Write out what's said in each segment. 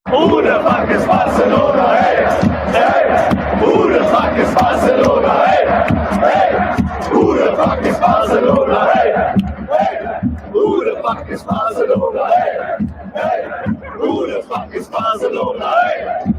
Who the fuck is Barcelona? Hey, hey. Who the fuck is Barcelona? Hey, hey. Who the fuck is Barcelona? Hey, hey. Who the fuck is Barcelona? Hey, hey. Who the fuck is Barcelona? Hey.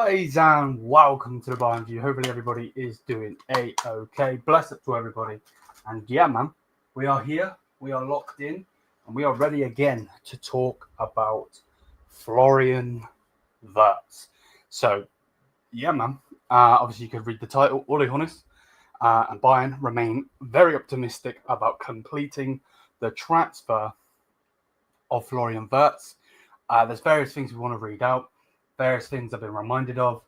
guys, and welcome to the Bayern View. Hopefully everybody is doing a-okay. Bless up to everybody. And yeah, man, we are here, we are locked in, and we are ready again to talk about Florian Wirtz. So, yeah, man, obviously you could read the title. Uli Hoeneß and Bayern remain very optimistic about completing the transfer of Florian Wirtz. There's various things we want to read out. Various things I've been reminded of.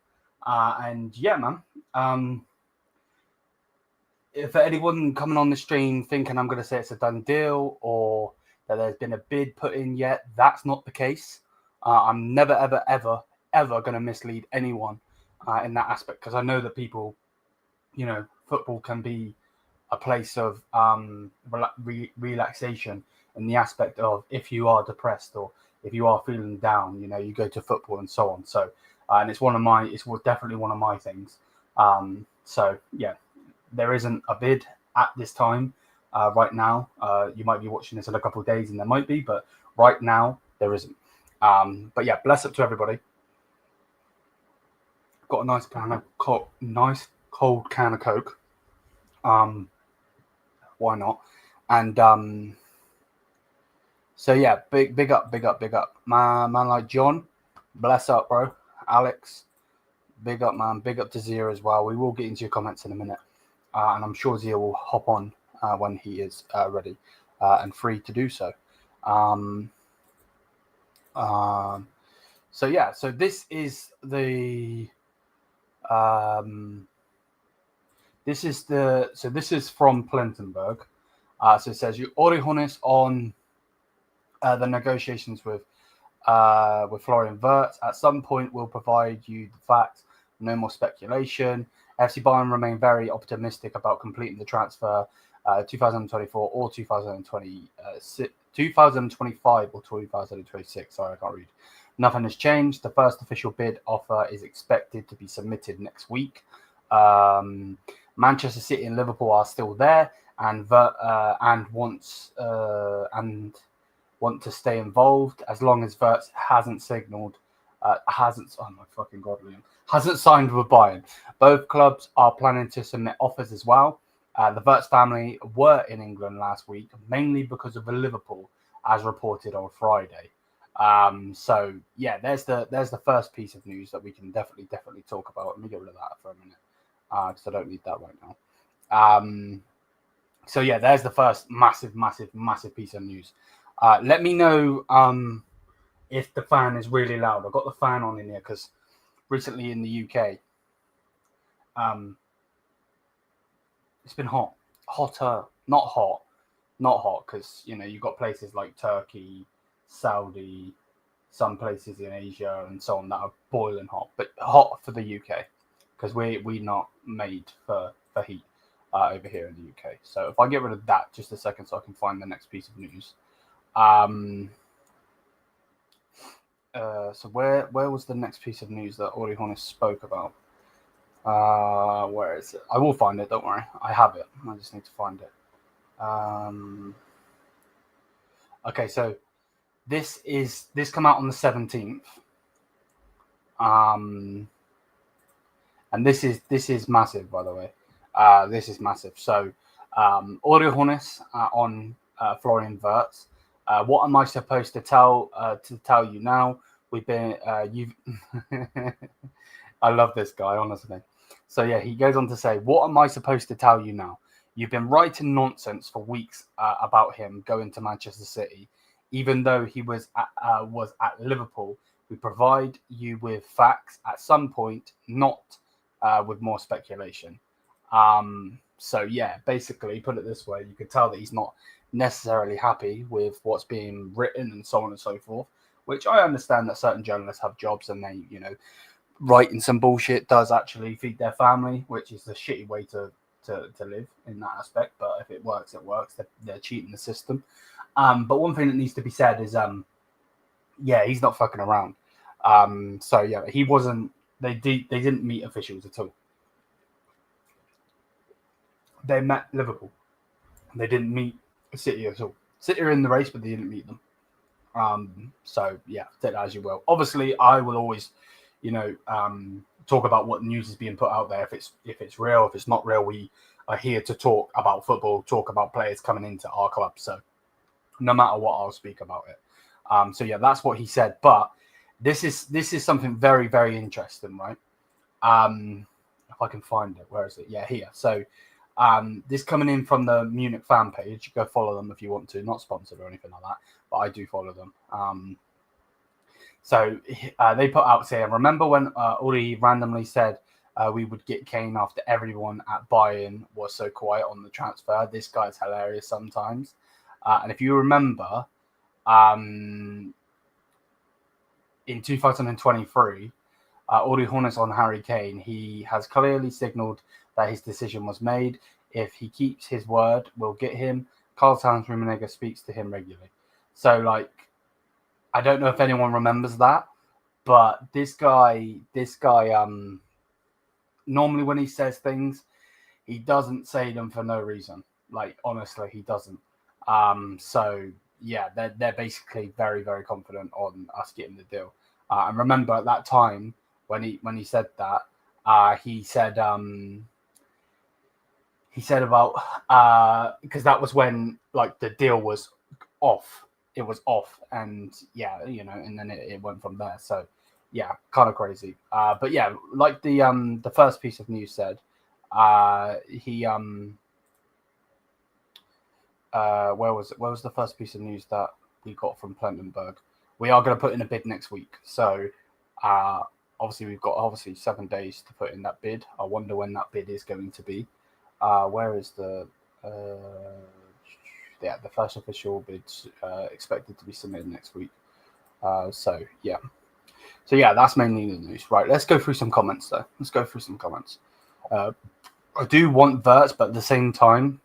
And yeah, man. If anyone coming on the stream thinking I'm going to say it's a done deal or that there's been a bid put in yet, that's not the case. I'm never, ever going to mislead anyone in that aspect, because I know that people, football can be a place of relaxation in the aspect of if you are depressed or if you are feeling down, you go to football and so on. So, and it's definitely one of my things. So yeah, there isn't a bid at this time, right now. You might be watching this in a couple of days and there might be, but right now there isn't. But yeah, bless up to everybody. Got a nice cold can of Coke. Why not? And, so yeah, big up. Man like John, bless up, bro. Alex, big up, man. Big up to Zia as well. We will get into your comments in a minute. And I'm sure Zia will hop on when he is ready and free to do so. So yeah, so this is the this is from Plentenberg. So it says Uli Hoeneß on the negotiations with Florian Wirtz. At some point, we'll provide you the facts. No more speculation. FC Bayern remain very optimistic about completing the transfer 2024 or 2025 or 2026. Sorry, I can't read. Nothing has changed. The first official bid offer is expected to be submitted next week. Manchester City and Liverpool are still there and want to stay involved as long as Wirtz hasn't signed with Bayern. Both clubs are planning to submit offers as well. The Wirtz family were in England last week, mainly because of Liverpool, as reported on Friday. So yeah, there's the first piece of news that we can definitely talk about. Let me get rid of that for a minute, because I don't need that right now. So yeah, there's the first massive piece of news. Let me know if the fan is really loud. I've got the fan on in here because recently in the UK, it's been hotter, not hot, because you've got places like Turkey, Saudi, some places in Asia and so on that are boiling hot, but hot for the UK because we're not made for heat over here in the UK. So if I get rid of that just a second so I can find the next piece of news. So where was the next piece of news that Uli Hoeneß spoke about? Where is it? I will find it, don't worry. I have it. I just need to find it. Okay, so this come out on the 17th. And this is massive, by the way. This is massive. So Uli Hoeneß on Florian Wirtz. What am I supposed to tell you now? We've been you've. I love this guy, honestly. So yeah, he goes on to say, "What am I supposed to tell you now? You've been writing nonsense for weeks about him going to Manchester City, even though he was at Liverpool. We provide you with facts at some point, not with more speculation." So yeah, basically, put it this way, you could tell that he's not necessarily happy with what's being written and so on and so forth, which I understand that certain journalists have jobs and they, writing some bullshit does actually feed their family, which is the shitty way to live in that aspect. But if it works, it works. They're cheating the system. But one thing that needs to be said is, yeah, he's not fucking around. So yeah, he wasn't. They didn't meet officials at all. They met Liverpool. They didn't meet City at all. City are in the race, but they didn't meet them. So yeah, take that as you will. Obviously, I will always, talk about what news is being put out there. If it's real, if it's not real, we are here to talk about football, talk about players coming into our club. So no matter what, I'll speak about it. So yeah, that's what he said. But this is something very, very interesting, right? If I can find it, where is it? Yeah, here. So this coming in from the Munich fan page. Go follow them if you want to. Not sponsored or anything like that, but I do follow them. So they put out saying, remember when Uli randomly said we would get Kane after everyone at Bayern was so quiet on the transfer? This guy's hilarious sometimes. And if you remember, in 2023, Uli Hoeneß on Harry Kane, he has clearly signalled that his decision was made. If he keeps his word, we'll get him. Karl-Heinz Rummenigge speaks to him regularly. So, like, I don't know if anyone remembers that, but this guy, normally when he says things, he doesn't say them for no reason. Like, honestly, he doesn't. So yeah, they're basically very, very confident on us getting the deal. And remember at that time when he said that, he said about because that was when like the deal was off. It was off, and yeah, and then it went from there. So yeah, kind of crazy. But yeah, like the first piece of news said, he where was the first piece of news that we got from Plentenberg? We are going to put in a bid next week. So obviously we've got 7 days to put in that bid. I wonder when that bid is going to be. Where is the first official bid's expected to be submitted next week. So yeah, that's mainly the news. Right, let's go through some comments though. I do want Wirtz, but at the same time,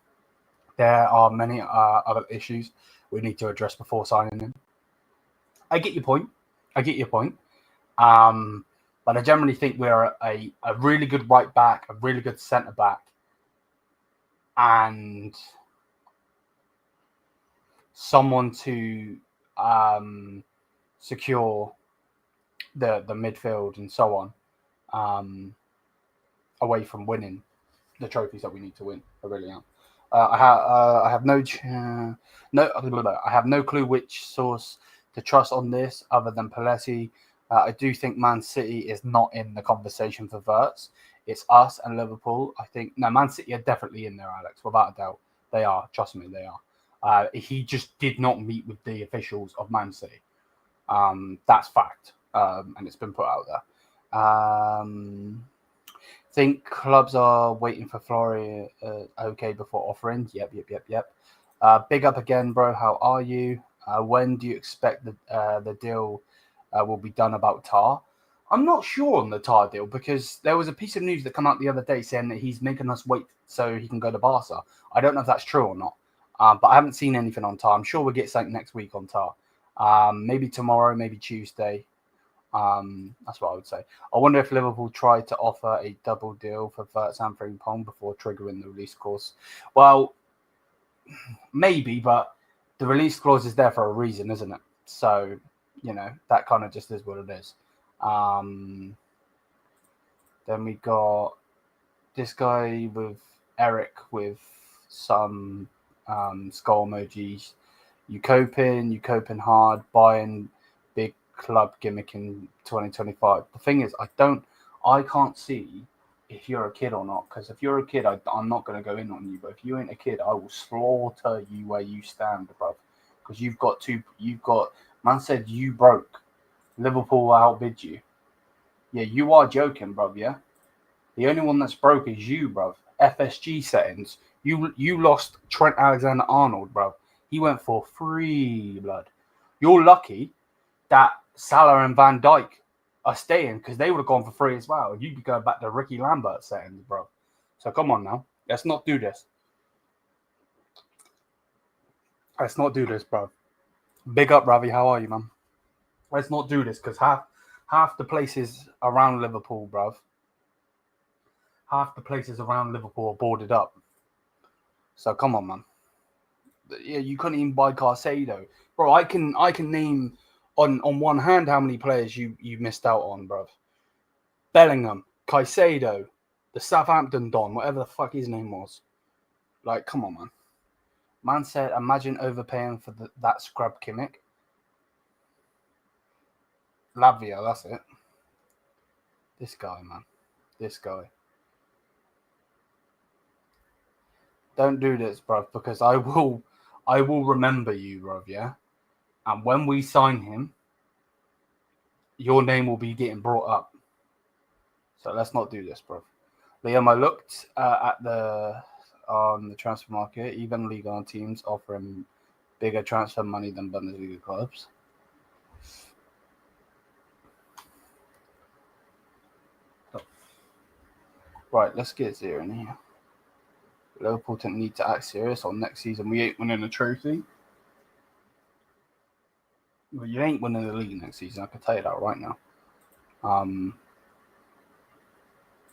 there are many other issues we need to address before signing him. I get your point. But I generally think we're a really good right back, a really good centre back, and someone to secure the midfield and so on, away from winning the trophies that we need to win. I really am. I have no clue which source to trust on this other than Paletti. I do think Man City is not in the conversation for Wirtz. It's us and Liverpool. I think Man City are definitely in there, Alex, without a doubt. They are. Trust me, they are. He just did not meet with the officials of Man City. That's fact, and it's been put out there. Think clubs are waiting for Florian okay before offering. Yep. Big up again, bro. How are you? When do you expect the deal will be done about Tar? I'm not sure on the Tar deal because there was a piece of news that came out the other day saying that he's making us wait so he can go to Barca. I don't know if that's true or not, but I haven't seen anything on Tar. I'm sure we'll get something next week on Tar. Maybe tomorrow, maybe Tuesday. That's what I would say. I wonder if Liverpool tried to offer a double deal for Wirtz and Frimpong before triggering the release clause. Well, maybe, but the release clause is there for a reason, isn't it? So, that kind of just is what it is. Then we got this guy with Eric with some skull emojis. You coping hard, Bayern big club gimmick in 2025. The thing is, I can't see if you're a kid or not, because if you're a kid, I'm not going to go in on you, but if you ain't a kid, I will slaughter you where you stand, bro, because man said you broke, Liverpool will outbid you. Yeah, you are joking, bro. Yeah, the only one that's broke is you, bro. FSG settings, you lost Trent Alexander-Arnold, bro. He went for free, blood. You're lucky that Salah and Van Dijk are staying because they would have gone for free as well. You'd be going back to Ricky Lambert settings, bro. So come on now. Let's not do this. Bro. Big up, Ravi. How are you, man? Let's not do this because half the places around Liverpool, bro. Half the places around Liverpool are boarded up. So come on, man. Yeah, you couldn't even buy Caicedo. Bro, I can name on one hand how many players you missed out on, bro. Bellingham, Caicedo, the Southampton Don, whatever the fuck his name was. Like, come on, man. Man said, imagine overpaying for that scrub Kimmich. Lavia, that's it. This guy, man. This guy. Don't do this, bruv, because I will remember you, bruv, yeah? And when we sign him, your name will be getting brought up. So let's not do this, bruv. Liam, I looked at the transfer market. Even Liga on teams offering bigger transfer money than Bundesliga clubs. Oh. Right, let's get zero in here. Liverpool need to act serious on next season. We ain't winning a trophy. Well, you ain't winning the league next season. I can tell you that right now.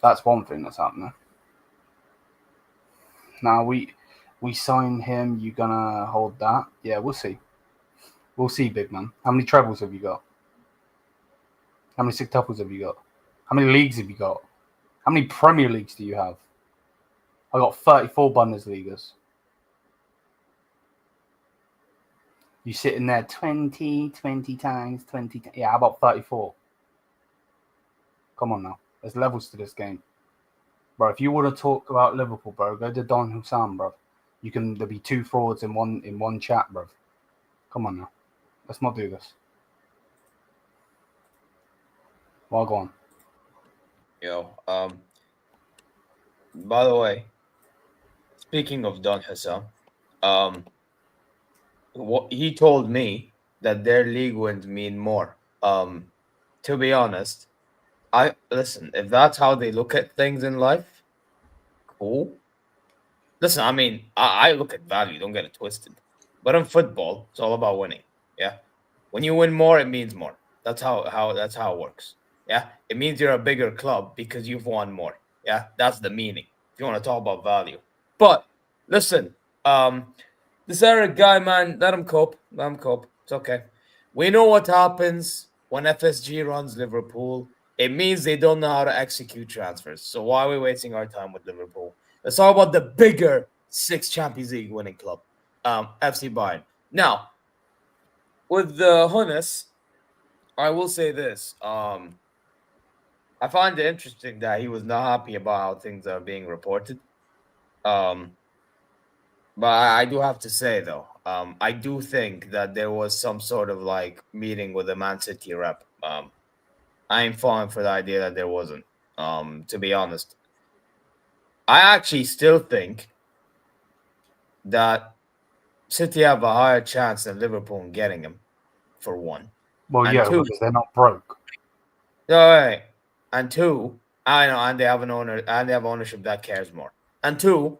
That's one thing that's happening. Now we signed him. You gonna hold that? Yeah, we'll see. We'll see, big man. How many trebles have you got? How many sextuples have you got? How many leagues have you got? How many Premier Leagues do you have? I got 34 Bundesligas. You sitting there 20 times, 20. Yeah, how about 34? Come on now. There's levels to this game. Bro, if you want to talk about Liverpool, bro, go to Don Hussam, bro. There'll be two frauds in one chat, bro. Come on now. Let's not do this. Well, go on. Yo, by the way, speaking of Don Hussam, what he told me that their league wins mean more. To be honest, listen, if that's how they look at things in life, cool. Listen, I mean, I look at value, don't get it twisted. But in football, it's all about winning. Yeah. When you win more, it means more. That's how it works. Yeah. It means you're a bigger club because you've won more. Yeah. That's the meaning. If you want to talk about value. But listen, this Eric guy, man, let him cope. Let him cope. It's okay. We know what happens when FSG runs Liverpool. It means they don't know how to execute transfers. So why are we wasting our time with Liverpool? Let's talk about the bigger 6 Champions League winning club, FC Bayern. Now, with the Hoeneß, I will say this. I find it interesting that he was not happy about how things are being reported. But I do have to say, though, I do think that there was some sort of like meeting with the Man City rep. I ain't falling for the idea that there wasn't, to be honest. I actually still think that City have a higher chance than Liverpool in getting him, for one. Well, and yeah, two, because they're not broke. All right. And two, I know, and they have an owner, and they have ownership that cares more. And two,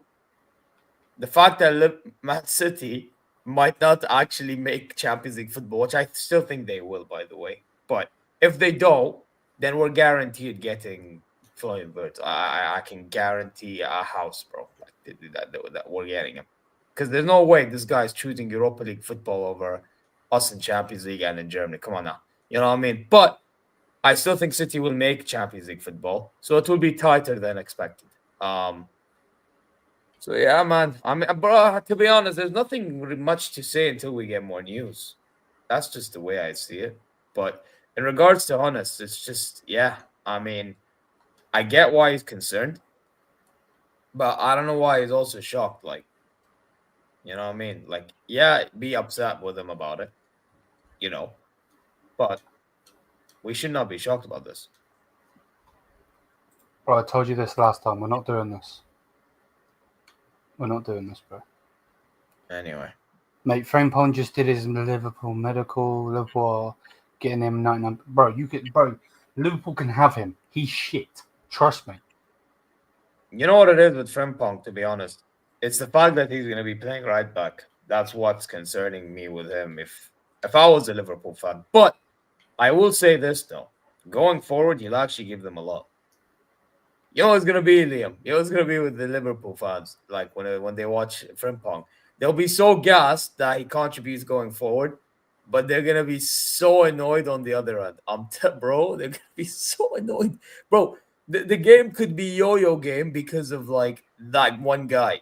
the fact that Man City might not actually make Champions League football, which I still think they will, by the way. But if they don't, then we're guaranteed getting Florian Wirtz. I can guarantee a house, bro, that we're getting him. Because there's no way this guy's choosing Europa League football over us in Champions League and in Germany. Come on now. You know what I mean? But I still think City will make Champions League football. So it will be tighter than expected. So, yeah, man. I mean, bro, to be honest, there's nothing much to say until we get more news. That's just the way I see it. But in regards to Hoeneß, it's just, yeah, I mean, I get why he's concerned. But I don't know why he's also shocked. Like, you know what I mean? Like, yeah, be upset with him about it, you know. But we should not be shocked about this. Bro, I told you this last time. We're not doing this. We're not doing this, bro. Anyway. Mate, Frimpong just did his Liverpool medical. Liverpool getting him 99. Bro, Liverpool can have him. He's shit. Trust me. You know what it is with Frimpong, to be honest? It's the fact that he's going to be playing right back. That's what's concerning me with him if I was a Liverpool fan. But I will say this, though. Going forward, you'll actually give them a lot. You know what's going to be, Liam? You know what's going to be with the Liverpool fans? Like, when they watch Frimpong. They'll be so gassed that he contributes going forward but they're gonna be so annoyed on the other end. Bro, they're gonna be so annoyed, bro. The game could be yo-yo game because of like that one guy.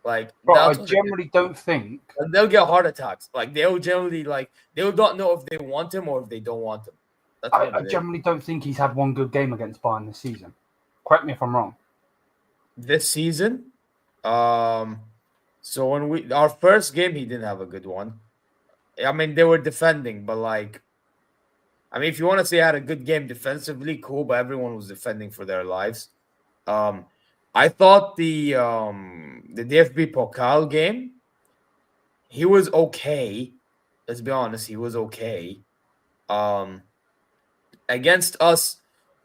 Like Bro, I that's what generally don't think. and they'll get heart attacks. Like they'll generally they'll not know if they want him or if they don't want him. That's what I generally don't think he's had one good game against Bayern this season. Correct me if I'm wrong. This season, so when our first game, he didn't have a good one. I mean, they were defending, but like, I mean, if you want to say I had a good game defensively, cool, but everyone was defending for their lives. I thought the DFB Pokal game, he was okay. Let's be honest, he was okay. Against us,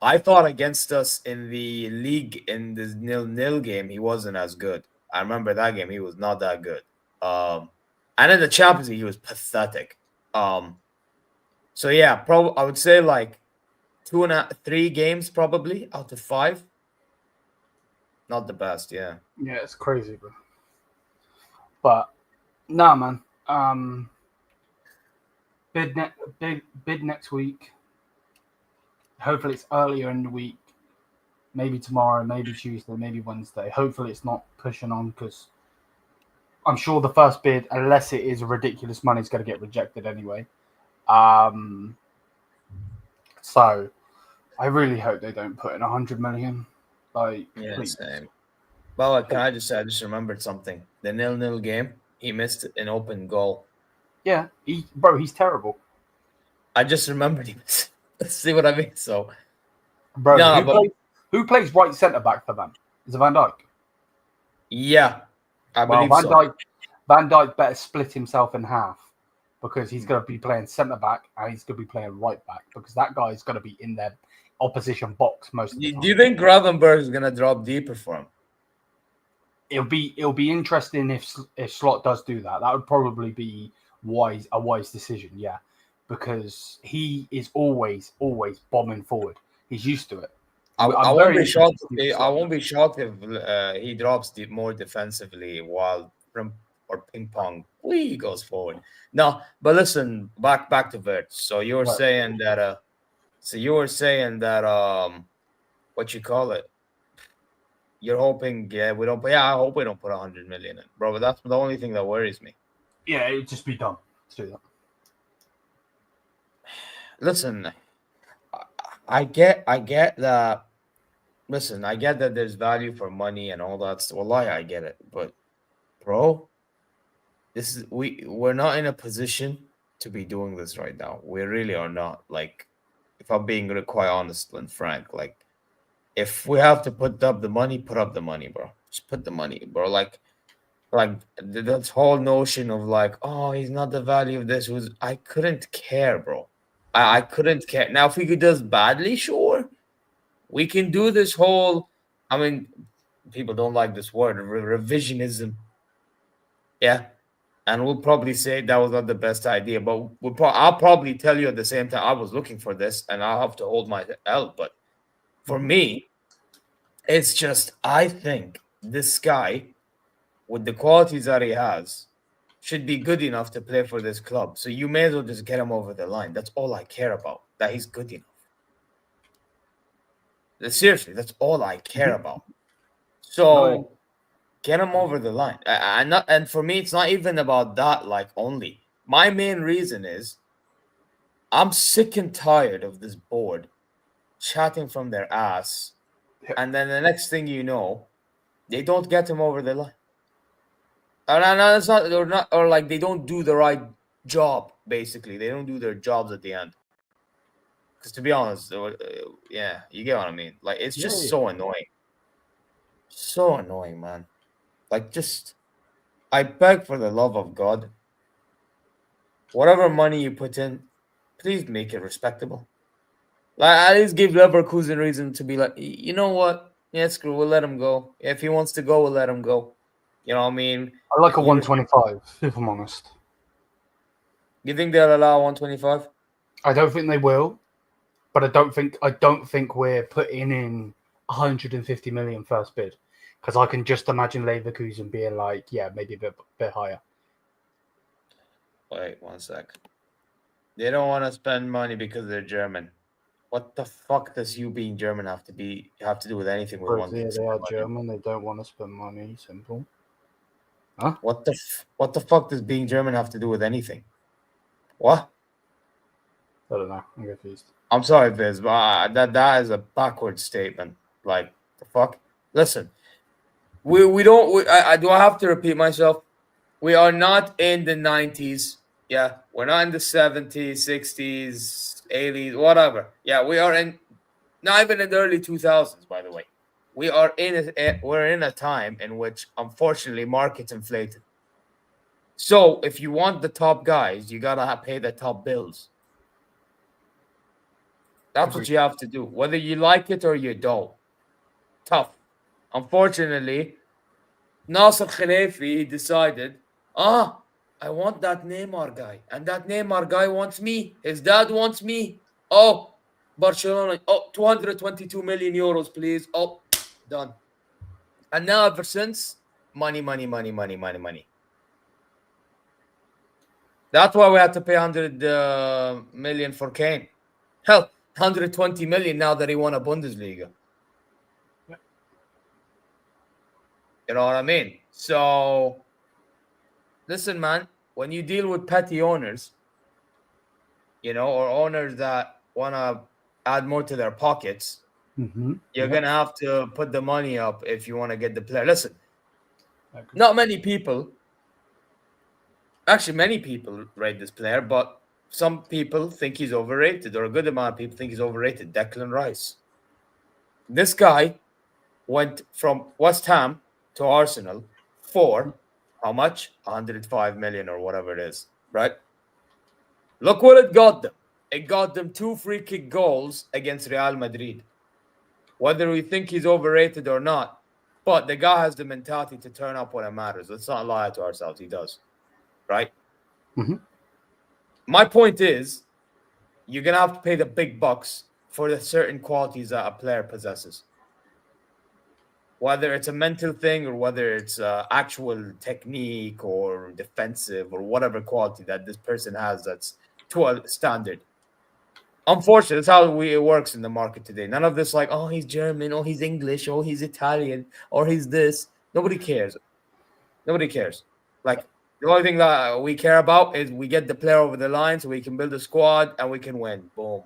I thought against us in the league in the 0-0 game, he wasn't as good. I remember that game; he was not that good. And in the Champions League, he was pathetic. So yeah, I would say like 3 games probably out of 5. Not the best, yeah. Yeah, it's crazy, bro. But nah, man. Bid next week. Hopefully it's earlier in the week. Maybe tomorrow, maybe Tuesday, maybe Wednesday. Hopefully it's not pushing on because I'm sure the first bid, unless it is ridiculous money, is going to get rejected anyway. So I really hope they don't put in 100 million. Like, yeah, please. same. Well, like, can I just say, I just remembered something. The 0-0 game, he missed an open goal. Yeah, he's terrible. I just remembered he missed. See what I mean? So, bro, no, who plays right centre back for them? Is it Van Dijk? Yeah, I believe so. Van Dijk better split himself in half because he's going to be playing centre back and he's going to be playing right back because that guy is going to be in their opposition box most of the time. Do you think Gravenberg is going to drop deeper for him? It'll be interesting if Slot does do that. That would probably be a wise decision, yeah, because he is always bombing forward. He's used to it. I won't be shocked. I won't be shocked if he drops more defensively while or ping pong he goes forward. No, but listen, back to Wirtz. So you were saying that. What you call it? You're hoping, I hope we don't put 100 million in, bro. But that's the only thing that worries me. Yeah, it'd just be dumb to do that. Listen, I get that. Listen, I get that there's value for money and all that. Wallahi, I get it, but bro, we're not in a position to be doing this right now. We really are not. Like, if I'm being quite honest and frank, like, if we have to put up the money, put up the money, bro. Just put the money, bro. Like that whole notion of like, oh, he's not the value of this. I couldn't care, bro. I couldn't care. Now, if we could do this badly, sure, we can do this whole. I mean, people don't like this word, revisionism. Yeah, and we'll probably say that was not the best idea, but I'll probably tell you at the same time I was looking for this, and I'll have to hold my L. But for me, it's just I think this guy, with the qualities that he has, should be good enough to play for this club. So you may as well just get him over the line. That's all I care about, that he's good enough. Seriously, that's all I care about. So get him over the line. And for me, it's not even about that, like, only. My main reason is I'm sick and tired of this board chatting from their ass. And then the next thing you know, they don't get him over the line. No, it's not, or like they don't do the right job, basically. They don't do their jobs at the end. Because to be honest, yeah, you get what I mean. Like, it's just so annoying. So annoying, man. Like, I beg for the love of God, whatever money you put in, please make it respectable. Like, at least give Leverkusen reason to be like, you know what? Yeah, screw, we'll let him go. If he wants to go, we'll let him go. You know what I mean? I like a 125, if I'm honest. You think they'll allow 125? I don't think they will, but I don't think we're putting in 150 million first bid, because I can just imagine Leverkusen being like, yeah, maybe a bit higher. Wait 1 sec. They don't want to spend money because they're German. What the fuck does you being German have to do with anything with one Brazil, thing? they are German. They don't want to spend money. Simple. What the fuck does being German have to do with anything? What? I don't know. I'm confused. I'm sorry, Viz, but that is a backward statement. Like the fuck. Listen, we don't. I do I have to repeat myself? We are not in the 90s. Yeah, we're not in the 70s, 60s, 80s, whatever. Yeah, we are in not even in the early 2000s. By the way, we're in a time in which unfortunately markets inflated. So if you want the top guys, you gotta pay the top bills. That's what you have to do, whether you like it or you don't. Tough. Unfortunately, Nasser Khalifi decided, I want that Neymar guy, and that Neymar guy wants me. His dad wants me. Oh, Barcelona. Oh, 222 million euros, please. Oh, done. And now ever since, money. That's why we had to pay 100 million for Kane. Hell, 120 million now that he won a Bundesliga. Yep. You know what I mean? So, listen, man, when you deal with petty owners, or owners that want to add more to their pockets, you're going to have to put the money up if you want to get the player. Listen, not many people, actually many people rate this player, but some people think he's overrated, or a good amount of people think he's overrated. Declan Rice. This guy went from West Ham to Arsenal for how much? 105 million or whatever it is, right? Look what it got them. It got them 2 free kick goals against Real Madrid. Whether we think he's overrated or not, but the guy has the mentality to turn up when it matters. Let's not lie to ourselves. He does, right? My point is, you're going to have to pay the big bucks for the certain qualities that a player possesses. Whether it's a mental thing or whether it's actual technique or defensive or whatever quality that this person has that's to a standard. Unfortunately, that's how it works in the market today. None of this like, oh, he's German, oh, he's English, oh, he's Italian, or he's this. Nobody cares. Nobody cares. Like, the only thing that we care about is we get the player over the line so we can build a squad and we can win. Boom.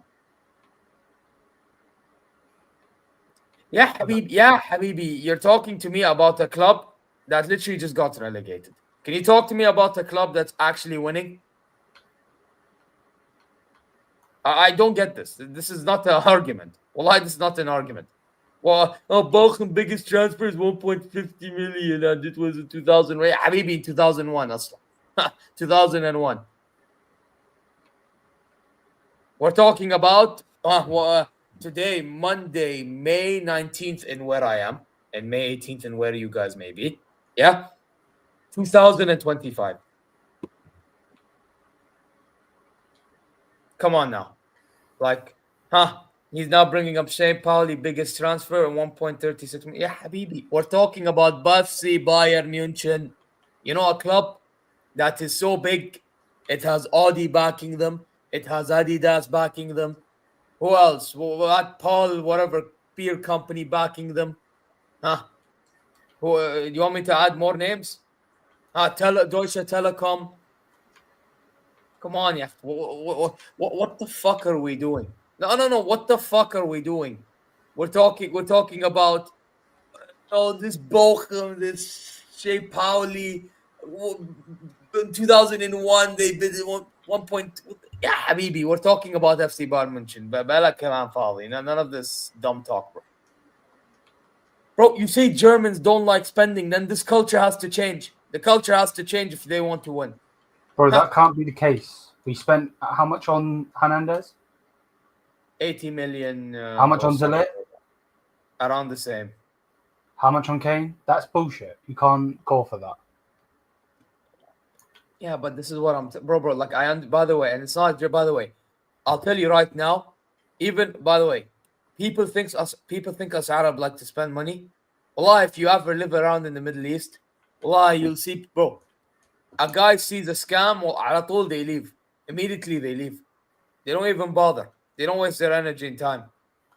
Yeah, Habibi, you're talking to me about a club that literally just got relegated. Can you talk to me about a club that's actually winning? I don't get this. This is not an argument. Wallahi, this is not an argument. Well, Bochum biggest transfer is 1.50 million, and it was in 2000. Habibi, in 2001. 2001. We're talking about today, Monday, May 19th, in where I am, and May 18th, in where you guys may be. Yeah? 2025. Come on now. Like, he's now bringing up Shane Pauli, biggest transfer, at 1.36 million. Yeah, Habibi. We're talking about FC Bayern München. You know, a club that is so big, it has Audi backing them. It has Adidas backing them. Who else? What Paul, whatever beer company backing them? You want me to add more names? Deutsche Telekom. Come on, yeah. What the fuck are we doing? No. What the fuck are we doing? We're talking about this Bochum, this Shea Pauli. In 2001, they bid 1 point. Yeah, Habibi, we're talking about FC Bayern München. Bella Kalam Fali. None of this dumb talk, bro. Bro, you say Germans don't like spending, then this culture has to change. The culture has to change if they want to win. Bro, that can't be the case. We spent how much on Hernandez? 80 million. How much on Zillet? Around the same. How much on Kane? That's bullshit. You can't go for that. Yeah, but this is what I'm... bro, like, by the way, and it's not... by the way, I'll tell you right now, even, by the way, people think us Arab like to spend money. Wallah, if you ever live around in the Middle East, wallah, you'll see... bro, a guy sees a scam, well, على طول they leave. Immediately they leave. They don't even bother. They don't waste their energy and time.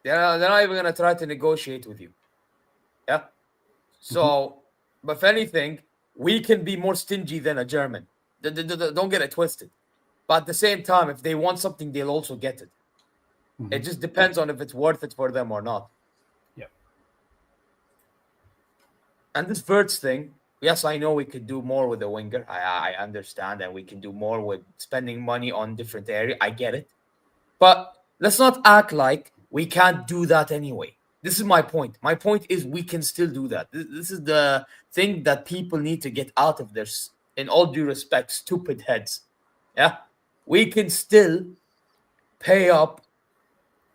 They're not even going to try to negotiate with you. Yeah? So, but if anything, we can be more stingy than a German. Don't get it twisted. But at the same time, if they want something, they'll also get it. It just depends on if it's worth it for them or not. Yeah. And this Wirtz thing, yes, I know we could do more with the winger. I understand, and we can do more with spending money on different areas. I get it. But let's not act like we can't do that anyway. This is my point. My point is we can still do that. This is the thing that people need to get out of their, in all due respect, stupid heads. Yeah? We can still pay up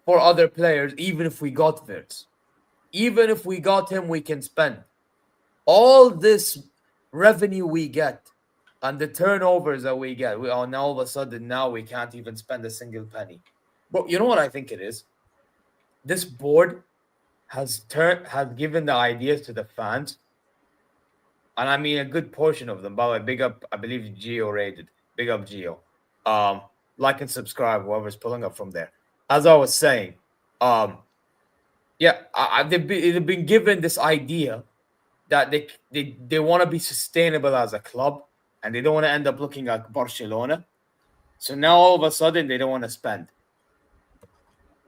for other players, even if we got Wirtz. Even if we got him, we can spend. All this revenue we get and the turnovers that we get, now all of a sudden, now we can't even spend a single penny. But you know what I think it is? This board has given the ideas to the fans. And I mean a good portion of them. By the way, big up, I believe Geo rated. Big up Geo. Like and subscribe, whoever's pulling up from there. As I was saying, they've been given this idea that they want to be sustainable as a club and they don't want to end up looking like Barcelona. So now all of a sudden they don't want to spend.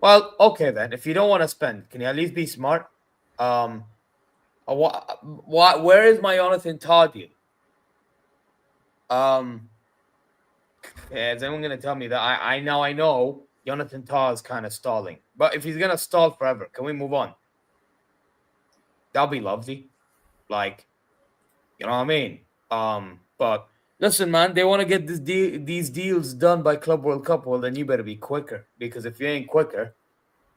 Well, okay then. If you don't want to spend, can you at least be smart? Where is my Jonathan Tadic? Is anyone going to tell me that? I know Jonathan Tah is kind of stalling. But if he's going to stall forever, can we move on? That'll be lovely. Like, you know what I mean? But listen, man, they want to get these deals done by Club World Cup. Well, then you better be quicker. Because if you ain't quicker,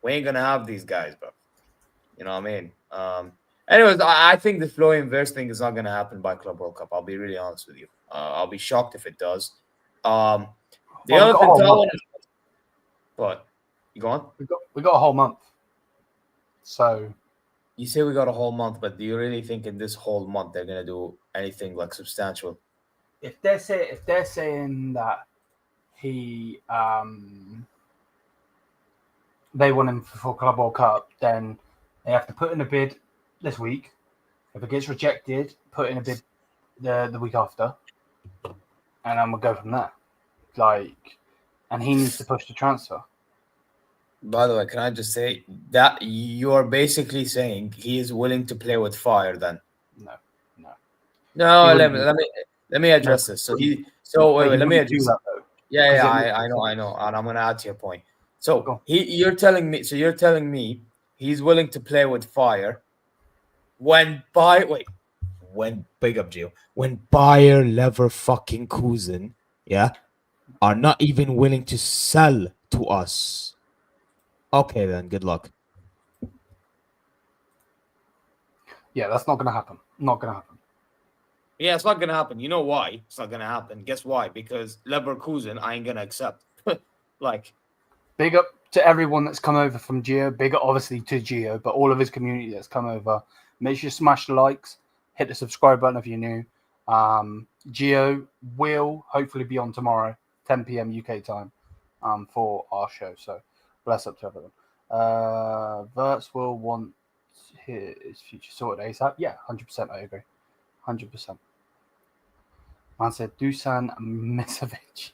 we ain't going to have these guys, bro. You know what I mean? Anyways, I think the Florian Wirtz thing is not going to happen by Club World Cup. I'll be really honest with you. I'll be shocked if it does. The other thing I want to... What? You go on? We got a whole month. So... You say we got a whole month, but do you really think in this whole month they're going to do anything like substantial? If they're saying that he they want him for Club World Cup, then they have to put in a bid this week. If it gets rejected, put in a bid the week after, and then we'll go from there. And he needs to push the transfer. By the way, can I just say that you're basically saying he is willing to play with fire? Then no. Let me address this. So wait. Let me address that. Yeah. I know, and I'm gonna add to your point. So you're telling me he's willing to play with fire when big up Gio, when Bayer Leverkusen, are not even willing to sell to us. Okay, then. Good luck. Yeah, that's not going to happen. Not going to happen. Yeah, it's not going to happen. You know why it's not going to happen? Guess why? Because Leverkusen, I ain't going to accept. Big up to everyone that's come over from Gio. Big up, obviously, to Gio, but all of his community that's come over. Make sure you smash the likes. Hit the subscribe button if you're new. Gio will hopefully be on tomorrow, 10 p.m. UK time, for our show. So, bless up to everyone. Wirtz will want his future sorted ASAP. Yeah, 100%. I agree. 100%. Man said Dusan Misevic.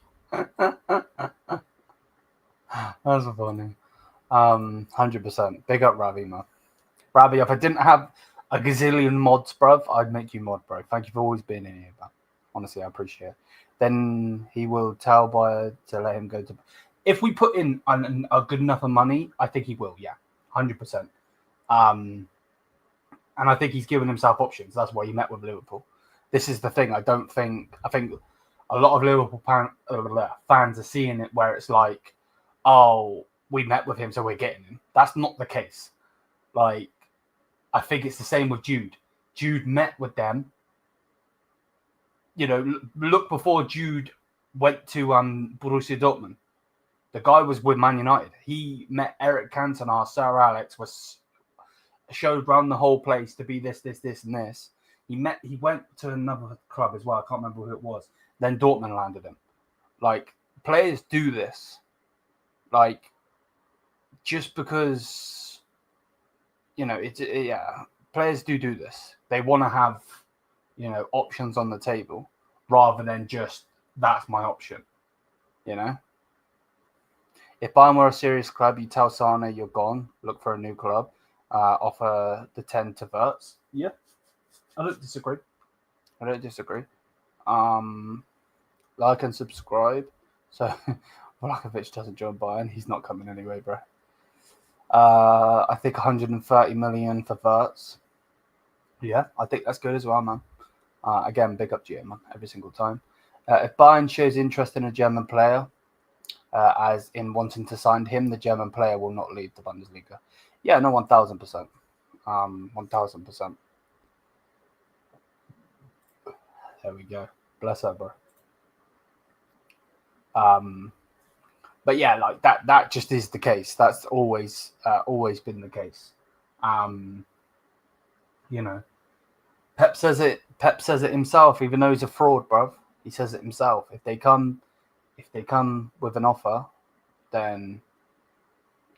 That's a funny. 100%. Big up Ravi, man. Ravi, if I didn't have a gazillion mods, bruv, I'd make you mod, bro. Thank you for always being in here, man. Honestly, I appreciate it. Then he will tell Bayer to let him go to... If we put in a good enough of money, I think he will, yeah. 100%. And I think he's given himself options. That's why he met with Liverpool. This is the thing. I think a lot of Liverpool fans are seeing it where it's like, oh, we met with him, so we're getting him. That's not the case. I think it's the same with Jude. Jude met with them. Look before Jude went to Borussia Dortmund. The guy was with Man United. He met Eric Cantona, Sir Alex, was showed around the whole place to be this, and this. He went to another club as well. I can't remember who it was. Then Dortmund landed him. Like, players do this. Like, just because, players do this. They want to have, options on the table rather than just, that's my option, If Bayern were a serious club, you tell Sane you're gone, look for a new club, offer the 10 to Wirtz. Yeah, I don't disagree. Like and subscribe. So Vlahovic doesn't join Bayern. He's not coming anyway, bro. I think 130 million for Wirtz. Yeah, I think that's good as well, man. Again, big up to you, man, every single time. If Bayern shows interest in a German player, as in wanting to sign him, the German player will not leave the Bundesliga. Yeah, no, 1,000%. 1,000%. There we go. Bless her, bro. But yeah, like that just is the case. That's always been the case. Pep says it himself, even though he's a fraud, bruv. He says it himself. If they come with an offer, then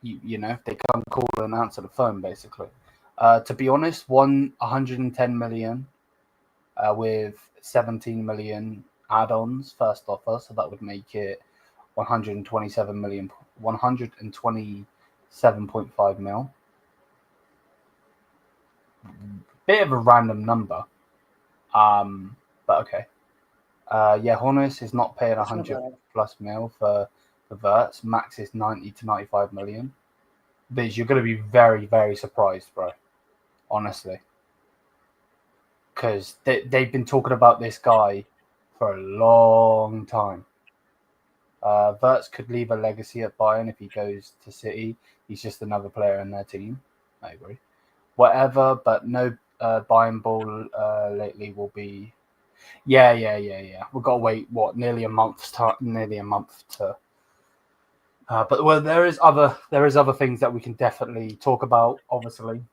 if they come call and answer the phone, basically. To be honest, 110 million with 17 million add-ons first offer, so that would make it 127 million, 127.5 mil. Bit of a random number, but okay. Hoeneß is not paying 100 plus mil for Wirtz. Max is 90 to 95 million. Biz, you're going to be very, very surprised, bro. Honestly, because they've been talking about this guy for a long time. Wirtz could leave a legacy at Bayern if he goes to City. He's just another player in their team. I agree. Whatever, but no Bayern ball lately will be. Yeah. We've got to wait nearly a month to. But there is other things that we can definitely talk about. Obviously,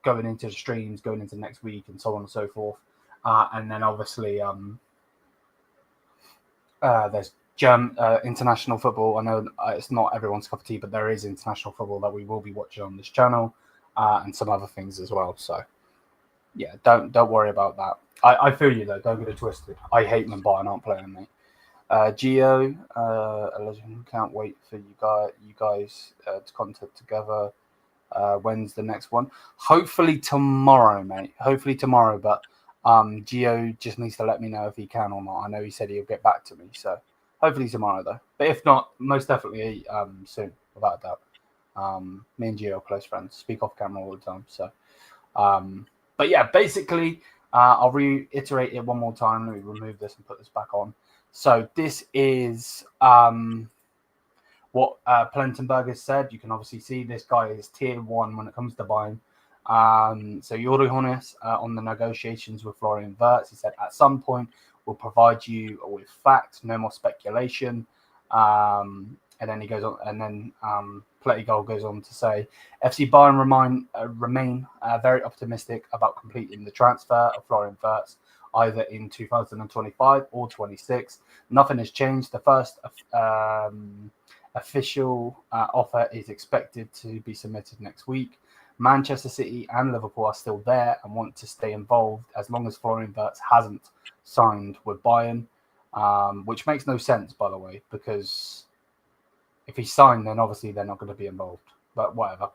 going into the streams, going into next week, and so on and so forth. And then obviously, there's international football. I know it's not everyone's cup of tea, but there is international football that we will be watching on this channel, and some other things as well. So, yeah, don't worry about that. I feel you though. Don't get it twisted. I hate when Bayern aren't playing, mate. Gio, a legend. Can't wait for you guys to contact together. When's the next one? Hopefully tomorrow, mate. Hopefully tomorrow. But Gio just needs to let me know if he can or not. I know he said he'll get back to me, so hopefully tomorrow though. But if not, most definitely soon, without a doubt. Me and Gio are close friends. Speak off camera all the time. So, but yeah, basically, I'll reiterate it one more time. Let me remove this and put this back on. So this is what Plentenberg has said. You can obviously see this guy is tier 1 when it comes to Bayern. So Uli Hoeneß on the negotiations with Florian Wirtz, he said at some point we'll provide you with facts, no more speculation. And then he goes on, and then Plettigol goes on to say FC Bayern remain very optimistic about completing the transfer of Florian Wirtz either in 2025 or 26. Nothing has changed. The first official offer is expected to be submitted next week. Manchester City and Liverpool are still there and want to stay involved as long as Florian Wirtz hasn't signed with Bayern, which makes no sense, by the way, because if he signed, then obviously they're not going to be involved. But whatever.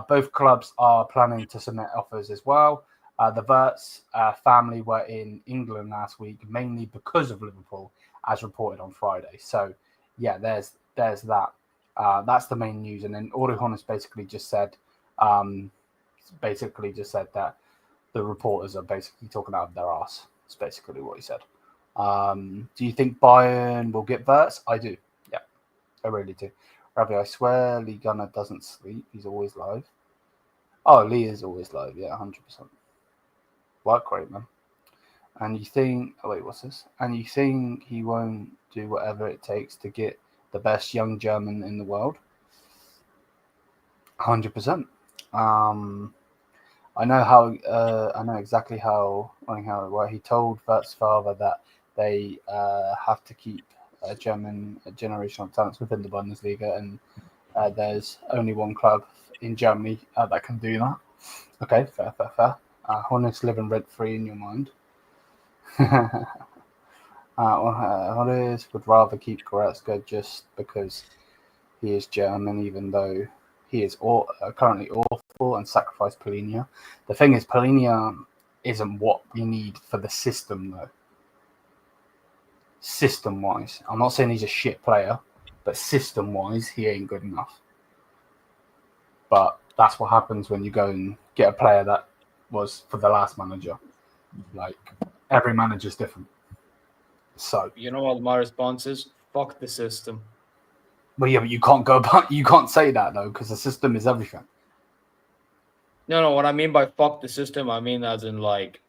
Both clubs are planning to submit offers as well. The Wirtz family were in England last week, mainly because of Liverpool, as reported on Friday. So, yeah, there's that. That's the main news. And then Uli Hoeneß basically just said that the reporters are basically talking out of their ass. That's basically what he said. Do you think Bayern will get Wirtz? I do. Yeah, I really do. Ravi, I swear Lee Gunner doesn't sleep. He's always live. Oh, Lee is always live. Yeah, 100%. Work rate, man. And you think, what's this? And you think he won't do whatever it takes to get the best young German in the world? 100%. I know exactly how he told Wirtz's father that they have to keep German generational talents within the Bundesliga, and there's only one club in Germany that can do that. Okay, fair. Hoeneß living rent-free in your mind. Hoeneß would rather keep Goretzka just because he is German, even though he is currently awful, and sacrifice Polinia. The thing is, Polinia isn't what we need for the system, though. System-wise, I'm not saying he's a shit player, but system-wise, he ain't good enough. But that's what happens when you go and get a player that was for the last manager. Like, every manager's different. So you know what my response is? Fuck the system. Well, yeah, but you can't say that though, because the system is everything. No, what I mean by fuck the system, I mean as in like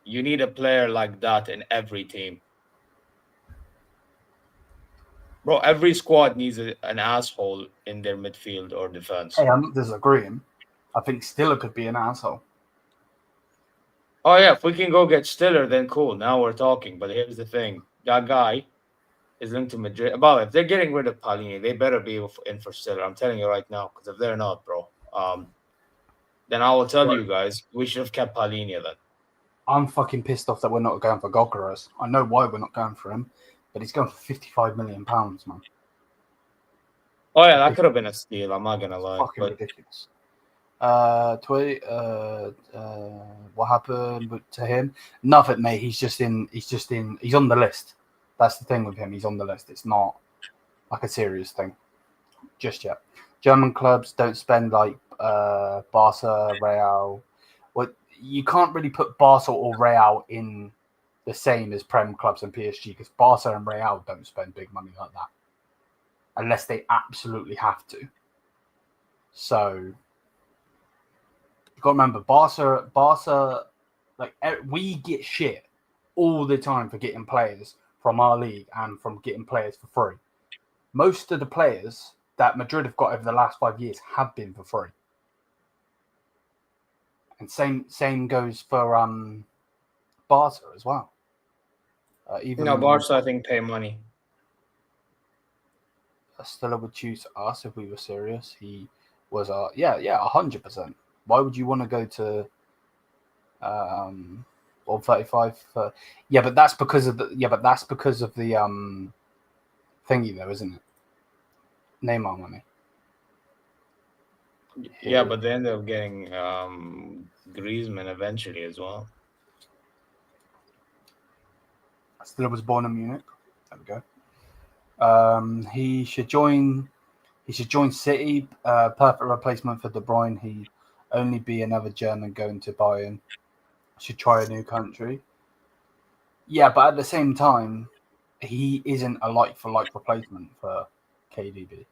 you need a player like that in every team. Bro, every squad needs an asshole in their midfield or defense. Hey, I'm not disagreeing. I think Stiller could be an asshole. Oh yeah, if we can go get Stiller, then cool. Now we're talking. But here's the thing: that guy is linked to Madrid. Well, if they're getting rid of Palini, they better be in for Stiller. I'm telling you right now, because if they're not, bro, then I will tell you guys we should have kept Palini then. I'm fucking pissed off that we're not going for Gokaras. I know why we're not going for him, but he's going for £55 million, man. Oh yeah, that could have been a steal. I'm not gonna lie. Fucking ridiculous. What happened to him? Nothing, mate. He's on the list. That's the thing with him. He's on the list. It's not like a serious thing just yet. German clubs don't spend like Barca, Real. Well, you can't really put Barca or Real in the same as Prem clubs and PSG, because Barca and Real don't spend big money like that unless they absolutely have to. So you got to remember, Barca, like, we get shit all the time for getting players from our league and from getting players for free. Most of the players that Madrid have got over the last 5 years have been for free. And same goes for Barca as well. Barca, I think, pay money. Stella would choose us if we were serious. He was 100%. Why would you want to go to 35 for? Yeah, but that's because of the thingy though, isn't it? Neymar money. Yeah, but they ended up getting Griezmann eventually as well. Stella was born in Munich. There we go. He should join City. Perfect replacement for De Bruyne. He only be another German going to Bayern. Should try a new country. Yeah, but at the same time, he isn't a like-for-like replacement for KDB.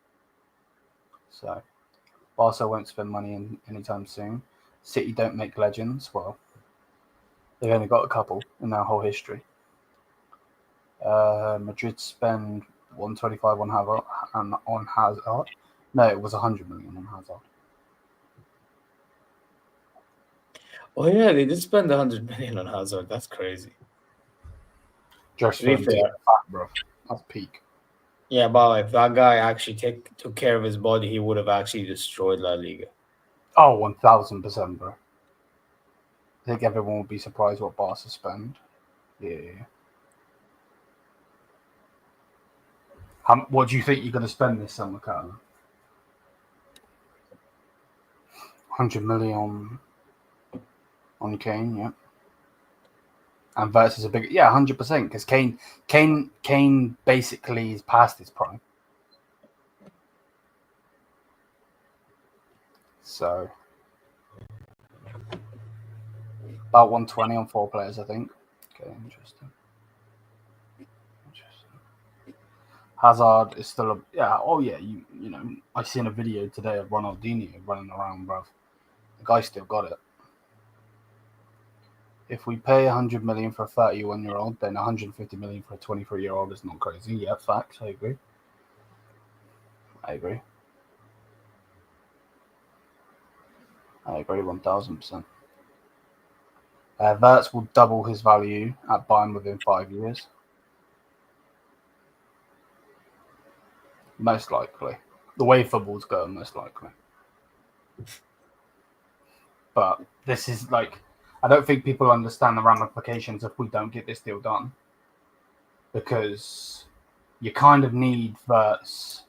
So, Barca won't spend money anytime soon. City don't make legends. Well, they've only got a couple in their whole history. Madrid spend 125 on Hazard. No, it was 100 million on Hazard. Oh yeah, they did spend 100 million on Hazard. That's crazy. Just for him bro. That's peak. Yeah, but if that guy actually took care of his body, he would have actually destroyed La Liga. Oh, 1,000%, bro. I think everyone would be surprised what Barca spend. Yeah. What do you think you're going to spend this summer, Carla? 100 million on Kane, yeah. And Wirtz is a big, 100%, because Kane basically is past his prime. So about 120 on 4 players, I think. Okay, interesting. Hazard is still you know, I seen a video today of Ronaldinho running around, bruv. The guy still got it. If we pay 100 million for a 31-year-old, then 150 million for a 23-year-old is not crazy. Yeah, facts. I agree. 1,000%. Wirtz will double his value at Bayern within 5 years. Most likely. The way football's going, most likely. But this is like, I don't think people understand the ramifications if we don't get this deal done. Because you kind of need Wirtz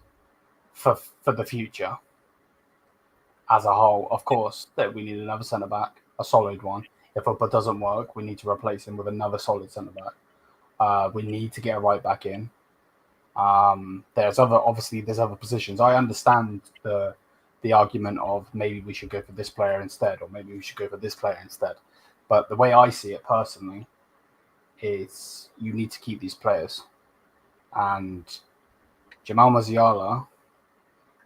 for the future as a whole. Of course, that we need another centre back, a solid one. If Upper doesn't work, we need to replace him with another solid centre back. We need to get a right back in. There's other positions. I understand the argument of maybe we should go for this player instead, or maybe we should go for this player instead. But the way I see it personally is you need to keep these players. And Jamal Musiala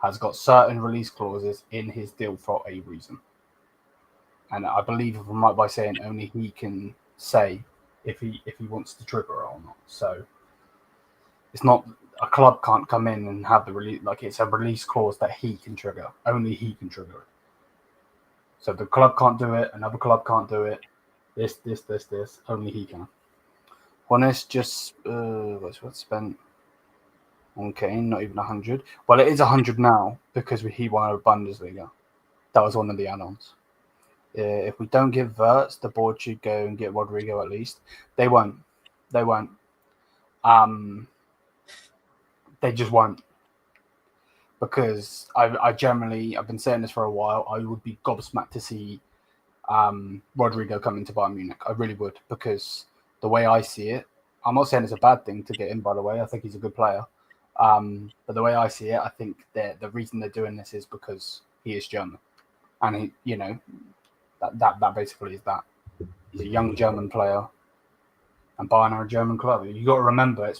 has got certain release clauses in his deal for a reason. And I believe, if I'm right by saying, only he can say if he wants to trigger it or not. So it's not, a club can't come in and have the release, like it's a release clause that he can trigger. Only he can trigger it. So the club can't do it, another club can't do it. This. Only he can. Hoeneß just what's spent on Kane, not even 100. Well, it is 100 now because he won a Bundesliga. That was one of the add-ons. If we don't give Wirtz, the board should go and get Rodrigo at least. They won't. They just won't. Because I've been saying this for a while, I would be gobsmacked to see Rodrigo come into Bayern Munich. I really would, because the way I see it, I'm not saying it's a bad thing to get in, by the way. I think he's a good player. But the way I see it, I think the reason they're doing this is because he is German. And he, that basically is that. He's a young German player, and Bayern are a German club. You got to remember,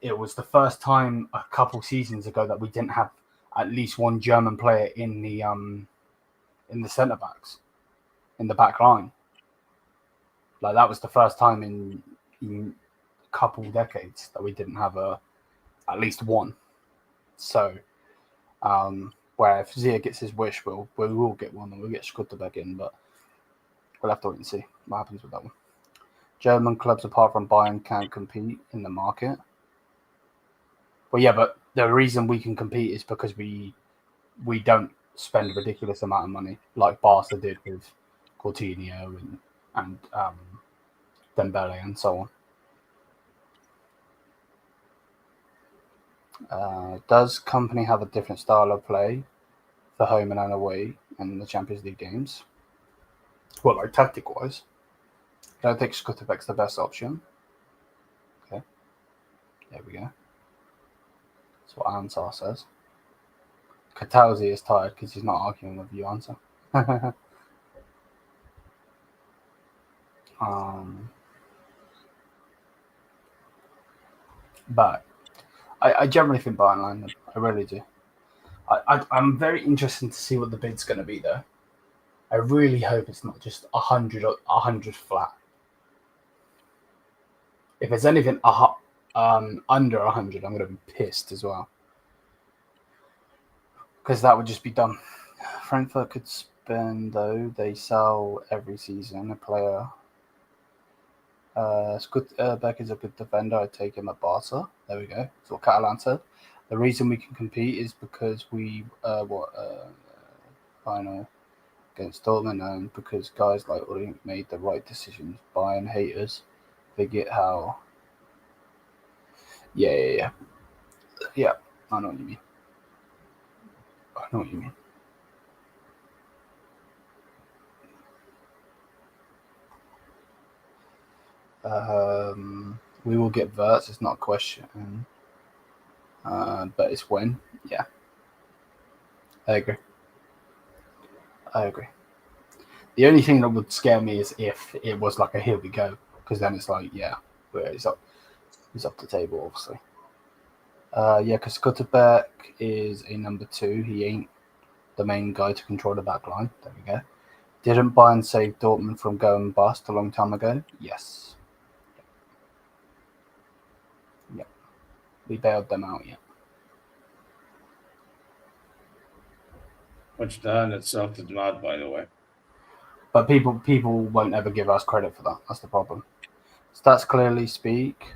it was the first time a couple seasons ago that we didn't have at least one German player in the centre backs, in the back line. Like, that was the first time in a couple decades that we didn't have at least one. So, where if Zia gets his wish, we will get one, and we'll get Schlotterbeck in, but we'll have to wait and see what happens with that one. German clubs apart from Bayern can't compete in the market. Well, yeah, but the reason we can compete is because we don't spend a ridiculous amount of money like Barca did with Coutinho and Dembele and so on. Does company have a different style of play for home and away in the Champions League games? Well, like tactic-wise, I don't think Schlotterbeck's the best option. Okay, there we go. That's what Ansar says. Katauzi is tired because he's not arguing with you, Ansar. But I generally think Bayern line them. I really do. I'm very interested to see what the bid's going to be, though. I really hope it's not just 100 flat. If it's anything under 100, I'm going to be pissed as well. Because that would just be dumb. Frankfurt could spend, though. They sell every season a player. Beck is a good defender. I'd take him at Barca. There we go. That's what Catalan said. The reason we can compete is because we final against Dortmund, and because guys like Uli made the right decisions. Bayern haters forget how. Yeah. I know what you mean. We will get Wirtz. It's not a question. But it's when. Yeah. I agree. The only thing that would scare me is if it was like a here we go, because then it's like, yeah, he's up the table, obviously. Because Schlotterbeck is a number 2. He ain't the main guy to control the back line. There we go. Didn't Bayern save Dortmund from going bust a long time ago? Yes. Yeah. We bailed them out, yeah. Which that in itself is mad, by the way. But people won't ever give us credit for that. That's the problem. Stats clearly speak.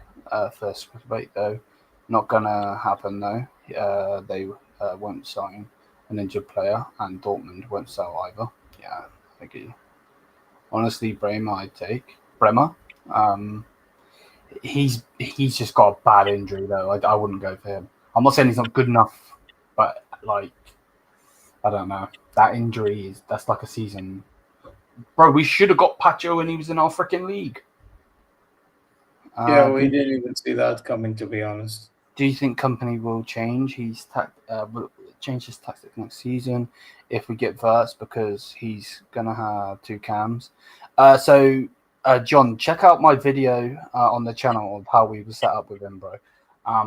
First debate, though. Not going to happen, though. they won't sign an injured player, and Dortmund won't sell either. Yeah, I agree. Honestly, Bremer, I'd take Bremer. He's just got a bad injury though. I wouldn't go for him. I'm not saying he's not good enough, but like I don't know. That injury that's like a season. Bro, we should have got Pacho when he was in our freaking league. Yeah, we didn't even see that coming, to be honest. Do you think Company will change? Will change his tactics next season if we get Wirtz because he's gonna have 2 cams. John, check out my video on the channel of how we were set up with him, bro.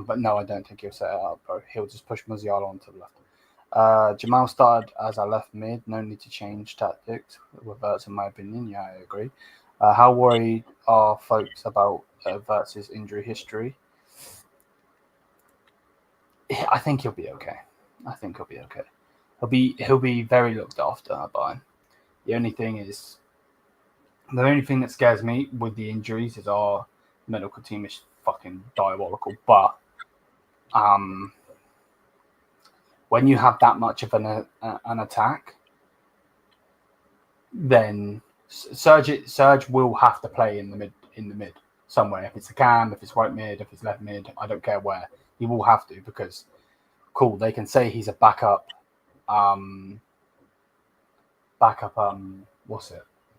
But no, I don't think he'll set it up, bro. He'll just push Musiala onto the left. Jamal started as our left mid. No need to change tactics with Wirtz, in my opinion. Yeah, I agree. How worried are folks about Wirtz's injury history? I think he'll be okay. He'll be very looked after at Bayern. The only thing that scares me with the injuries is our medical team is fucking diabolical. But when you have that much of an attack, then Serge will have to play in the mid somewhere. If it's a cam, if it's right mid, if it's left mid, I don't care where. He will have to because they can say he's a backup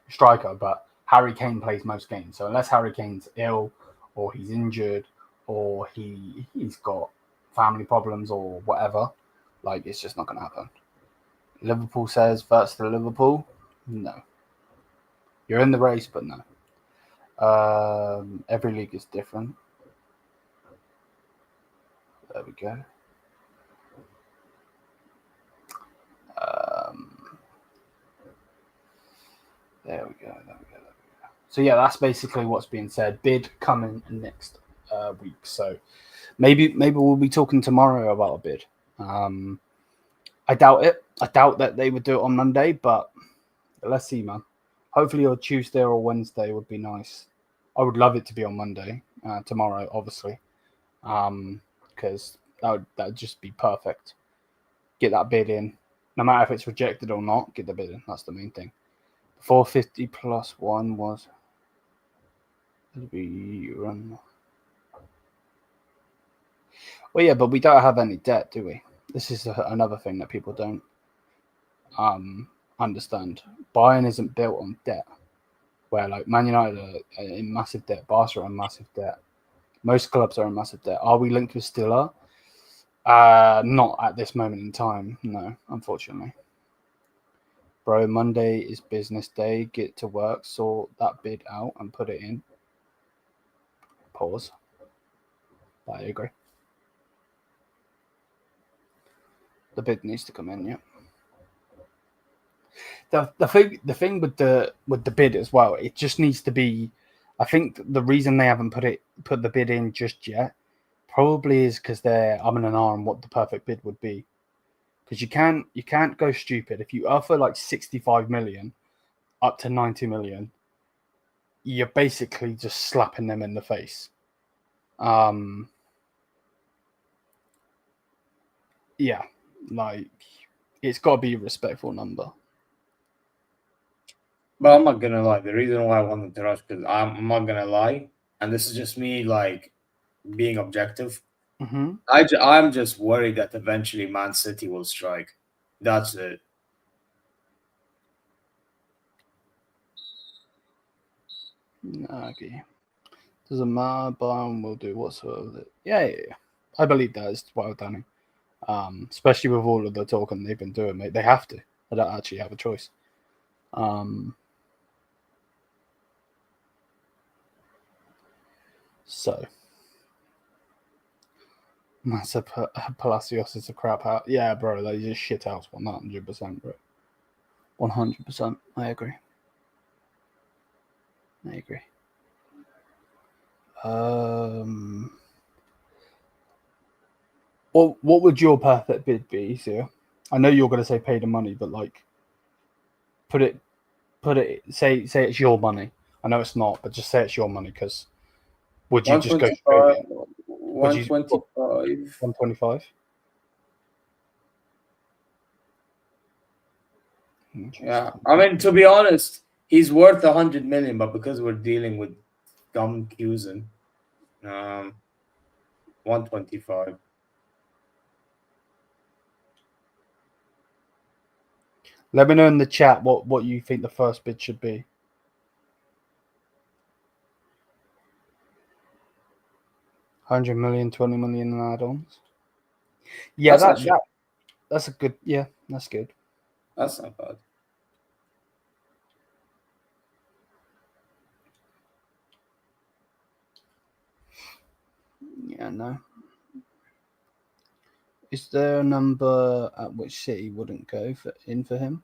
striker, but Harry Kane plays most games. So unless Harry Kane's ill or he's injured or he's got family problems or whatever, like it's just not going to happen. Liverpool says Wirtz to Liverpool. No. You're in the race, but no. Every league is different. There we go. There we go. So yeah, that's basically what's being said. Bid coming next week. So maybe we'll be talking tomorrow about a bid. I doubt it. I doubt that they would do it on Monday, but let's see, man. Hopefully on Tuesday or Wednesday would be nice. I would love it to be on Monday, tomorrow, obviously, because that would just be perfect. Get that bid in. No matter if it's rejected or not, get the bid in. That's the main thing. 450 plus 1 was... Well, yeah, but we don't have any debt, do we? This is another thing that people don't understand. Bayern isn't built on debt. Where like Man United are in massive debt, Barca are in massive debt. Most clubs are in massive debt. Are we linked with Stiller? Not at this moment in time, no, unfortunately. Bro, Monday is business day. Get to work, sort that bid out and put it in. Pause. I agree. The bid needs to come in, yeah. The thing with the bid as well, it just needs to be. I think the reason they haven't put the bid in just yet probably is because they're umming and ahhing what the perfect bid would be. Because you can't go stupid. If you offer like 65 million up to 90 million, you're basically just slapping them in the face. Yeah, like it's got to be a respectful number. But I'm not gonna lie. The reason why I wanted to rush, because I'm not gonna lie, and this is just me like being objective. Mm-hmm. I'm just worried that eventually Man City will strike. That's it. Okay. Doesn't matter. Bayern will do whatsoever. Yeah. I believe that is well done. Especially with all of the talking they've been doing, mate. They have to. They don't actually have a choice. So, Massive Palacios is a crap house. Yeah, bro, that is a shit house. 100%, bro. 100%. I agree. Well, what would your perfect bid be, Sir? I know you're going to say pay the money, but like, put it. Say it's your money. I know it's not, but just say it's your money, because would you just go straight in? 125. 125. Yeah, I mean, to be honest, he's worth 100 million, but because we're dealing with gum Cusin, 125. Let me know in the chat what you think the first bid should be. $100 million, 20 million in add-ons. Yeah, that's a good. Yeah, that's good. That's not bad. Yeah, no. Is there a number at which City wouldn't go for him?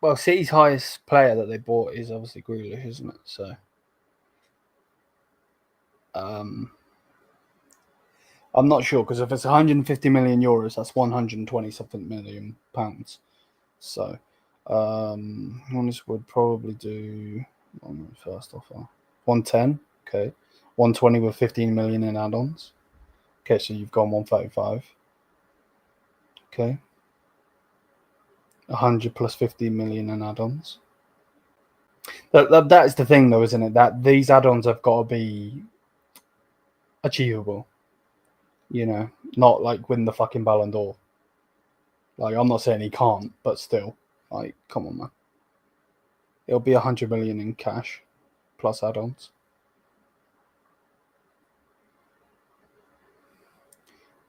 Well, City's highest player that they bought is obviously Grealish, isn't it? So, I'm not sure, because if it's 150 million euros, that's 120 something million pounds. So, Hoeneß would probably do first offer 110. Okay, 120 with 15 million in add-ons. Okay, so you've gone 135. Okay. 100 plus 15 million in add-ons. That is the thing, though, isn't it? That these add-ons have got to be achievable. You know, not like win the fucking Ballon d'Or. Like, I'm not saying he can't, but still, like, come on, man. It'll be 100 million in cash plus add-ons.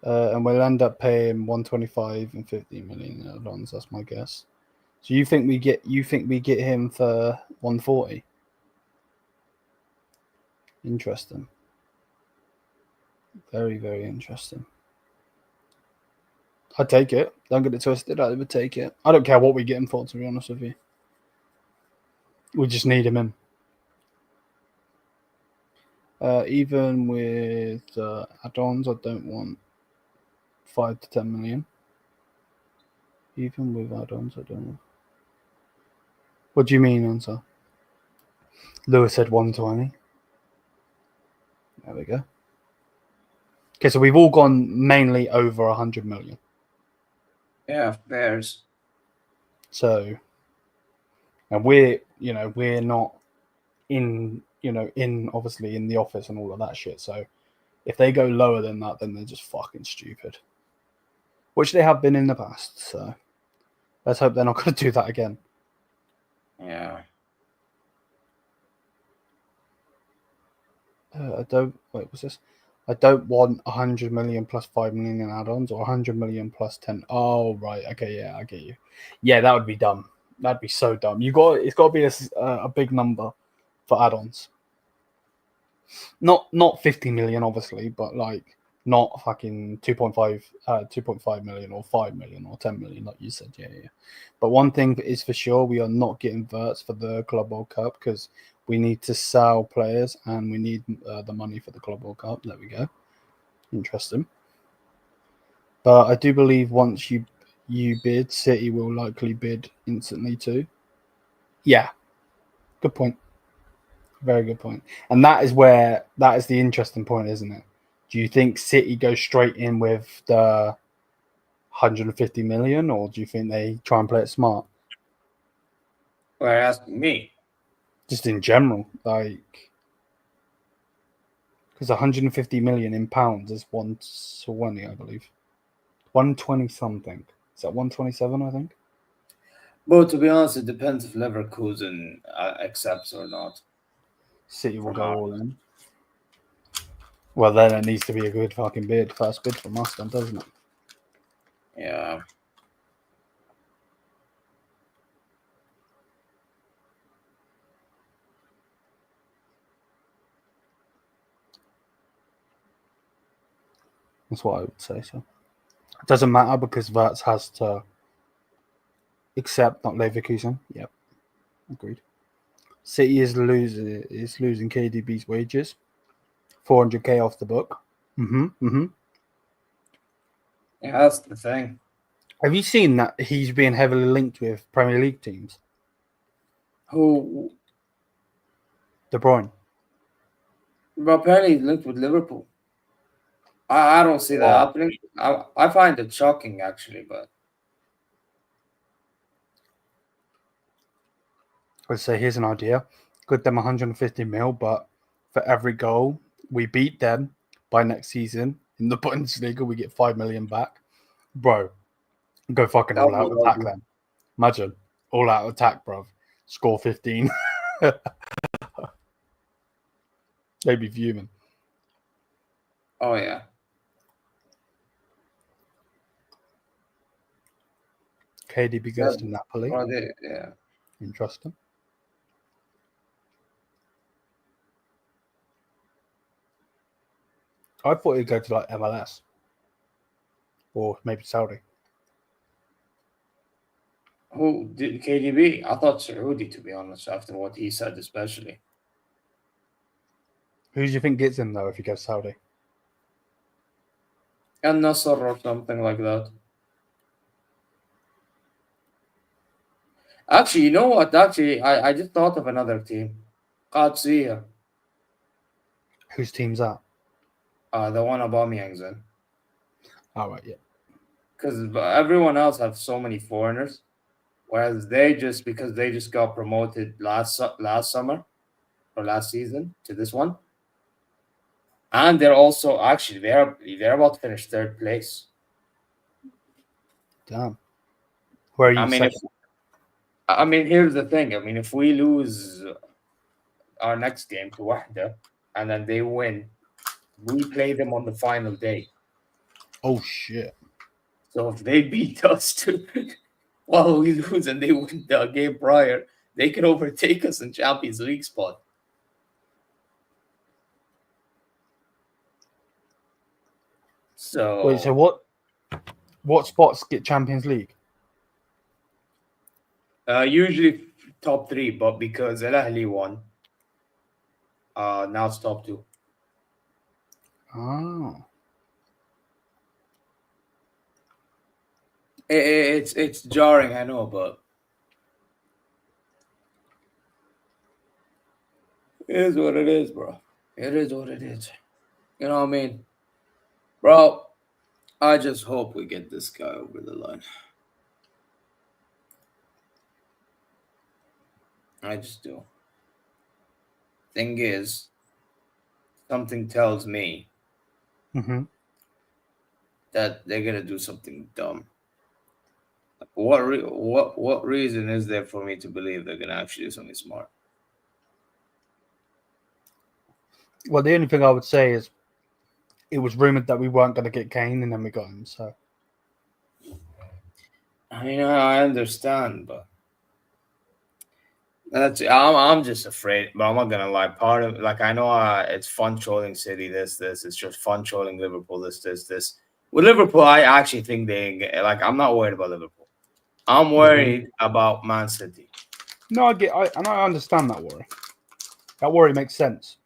And we'll end up paying 125 and 15 million in add-ons. That's my guess. So you think we get him for 140? Interesting. Very, very interesting. I'd take it. Don't get it twisted. I would take it. I don't care what we get him for, to be honest with you. We just need him in. Even with add-ons, I don't want 5 to 10 million. Even with add-ons, I don't know. What do you mean, answer? Lewis said 120. There we go. Okay, so we've all gone mainly over 100 million. Yeah, Bears. So, and we're not in obviously in the office and all of that shit. So if they go lower than that, then they're just fucking stupid, which they have been in the past. So let's hope they're not going to do that again. Yeah. I don't want 100 million plus 5 million in add-ons, or 100 million plus 10. Oh, right. Okay, yeah, I get you. Yeah, that would be dumb. That'd be so dumb. It's got to be a big number for add-ons. Not 50 million, obviously, but like not fucking 2.5 million or 5 million or 10 million, like you said. Yeah. But one thing is for sure, we are not getting Wirtz for the Club World Cup, because we need to sell players and we need the money for the Club World Cup. There we go. Interesting. But I do believe once you bid, City will likely bid instantly too. Yeah. Good point. Very good point. And that is the interesting point, isn't it? Do you think City go straight in with the 150 million, or do you think they try and play it smart? Well, you're asking me. Just in general, like, because 150 million in pounds is 120, I believe. 120 something. Is that 127, I think? Well, to be honest, it depends if Leverkusen accepts or not. City will go all in. Well, then it needs to be a good fucking bid. First bid from us, then, doesn't it? Yeah. That's what I would say. So it doesn't matter, because Wirtz has to accept, not Leverkusen. Yep, agreed. City is losing KDB's wages, 400k off the book. Yeah, that's the thing. Have you seen that he's being heavily linked with Premier League teams? Who? De Bruyne. Well, apparently he's linked with Liverpool. I don't see that happening. I find it shocking, actually, but Let's say here's an idea. Good them 150 mil, but for every goal we beat them by next season in the Bundesliga, we get 5 million back. Bro, go fucking all out attack then. Imagine all out attack, bro. Score 15. They'd be fuming. Oh yeah. KDB goes to Napoli. Oh, yeah. Interesting. I thought he'd go to like MLS or maybe Saudi. Who did KDB? I thought Saudi, to be honest, after what he said, especially. Who do you think gets him though if he goes Saudi? And Nasser or something like that. Actually, you know what? Actually, I just thought of another team. Qadsiya. Whose team's that? The one Aubameyang's in. Oh, right, yeah. Because everyone else have so many foreigners, whereas because they just got promoted last summer or last season to this one, and they're also actually they're about to finish third place. Damn. Where are you? I mean, here's the thing. I mean, if we lose our next game to Wahda and then they win, we play them on the final day. Oh shit! So if they beat us too, while we lose and they win the game prior, they can overtake us in Champions League spot. So wait, so what spots get Champions League? Usually top 3, but because Al Ahly won, now it's top 2. Oh. It's jarring, I know, but it is what it is, bro. It is what it is. You know what I mean? Bro, I just hope we get this guy over the line. I just do. Thing is, something tells me that they're gonna do something dumb. What reason is there for me to believe they're gonna actually do something smart? Well, the only thing I would say is it was rumored that we weren't going to get Kane, and then we got him. So, I mean, I understand, but I'm just afraid. But I'm not gonna lie. Part of I know it's fun trolling City. This. It's just fun trolling Liverpool. This. With Liverpool, I actually think I'm not worried about Liverpool. I'm worried about Man City. No, I understand that worry. That worry makes sense.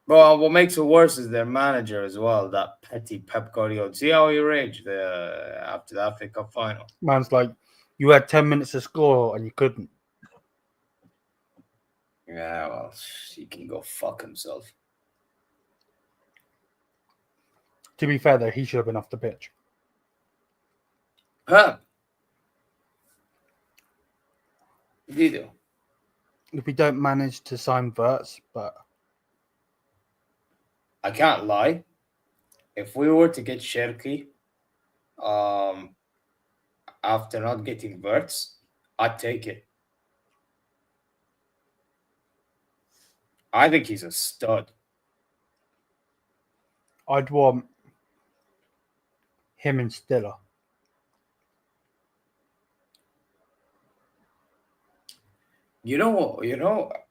Bro, what makes it worse is their manager as well, that petty Pep Guardiola. See how he raged after the FA Cup final? Man's like, you had 10 minutes to score and you couldn't. Yeah, well, he can go fuck himself. To be fair, though, he should have been off the pitch. Huh? Dido. If we don't manage to sign Wirtz, but I can't lie. If we were to get Cherky, after not getting Wirtz, I'd take it. I think he's a stud. I'd want him and Stiller. You know,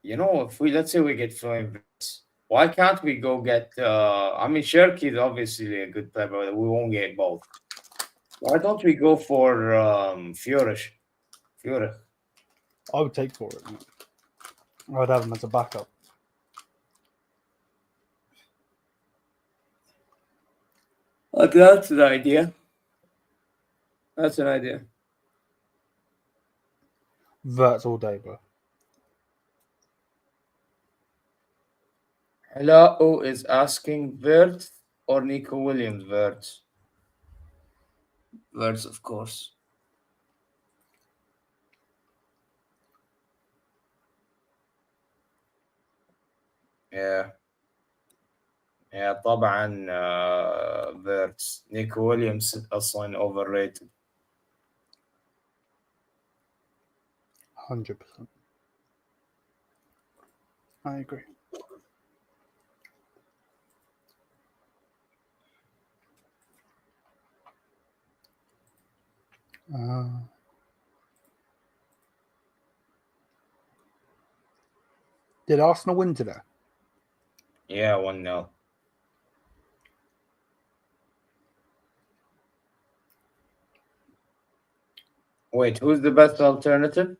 if let's say we get Florian Wirtz, why can't we go get I mean, Cherky is obviously a good player, but we won't get both. Why don't we go for Fiore? I would take for it. I would have him as a backup. That's an idea. That's an idea. Wirtz all day, bro. Hello is asking Wirtz or Nico Williams? Wirtz. Wirtz, of course. Yeah. Yeah, طبعا فيرتس. نيكو ويليامز اصلا overrated. 100%. I agree. Did Arsenal win today? Yeah, 1-0. Wait, who's the best alternative?